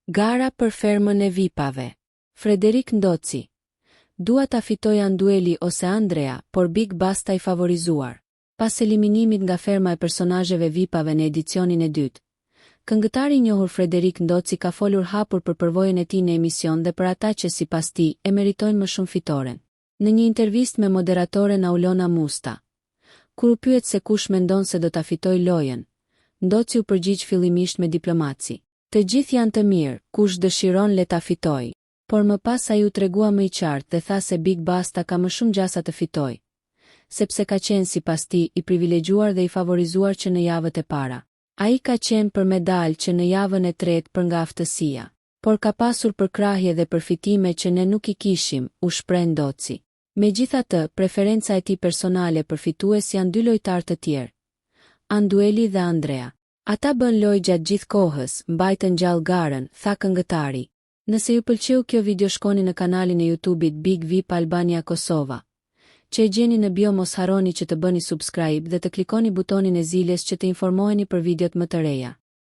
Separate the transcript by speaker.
Speaker 1: Gara për fermën e vipave. Frederik Ndoci. Dua ta fitoj Andueli ose Andrea, por Big Basta i favorizuar. Pas eliminimit nga ferma e personazheve vipave në edicionin e dytë, këngëtari i njohur Frederik Ndoci ka folur hapur për përvojën e tij në emision dhe për ata që sipas tij e meritojnë më shumë fitoren. Në një intervistë me moderatoren Aulona Musta, kur u pyet se kush mendon se do ta fitojë lojën, Ndoci u përgjigj fillimisht me diplomaci: "Të gjithë janë të mirë, kush dëshiron le ta fitojë." Por më pas ai u tregua më i qartë dhe tha se Big Basta ka më shumë gjasa të fitojë, sepse ka qenë sipas tij i privilegjuar dhe i favorizuar që në javët e para. Ai ka qenë për medalë që në javën e tretë për nga aftësia, por ka pasur përkrahje dhe përfitime që ne nuk i kishim, u shpreh Ndoci. Megjithatë, preferenca e tij personale për fitues janë dy lojtarë të tjerë, Andueli dhe Andrea. Ata bën lojë gjatë gjithë kohës, mbajtën gjallë garën, tha këngëtari. Nëse ju pëlqeu kjo video, shkoni në kanalin e YouTube-it Big VIP Albania Kosova, që e gjeni në bio. Mos harroni që të bëni subscribe dhe të klikoni butonin e ziljes që të informoheni për videot më të reja.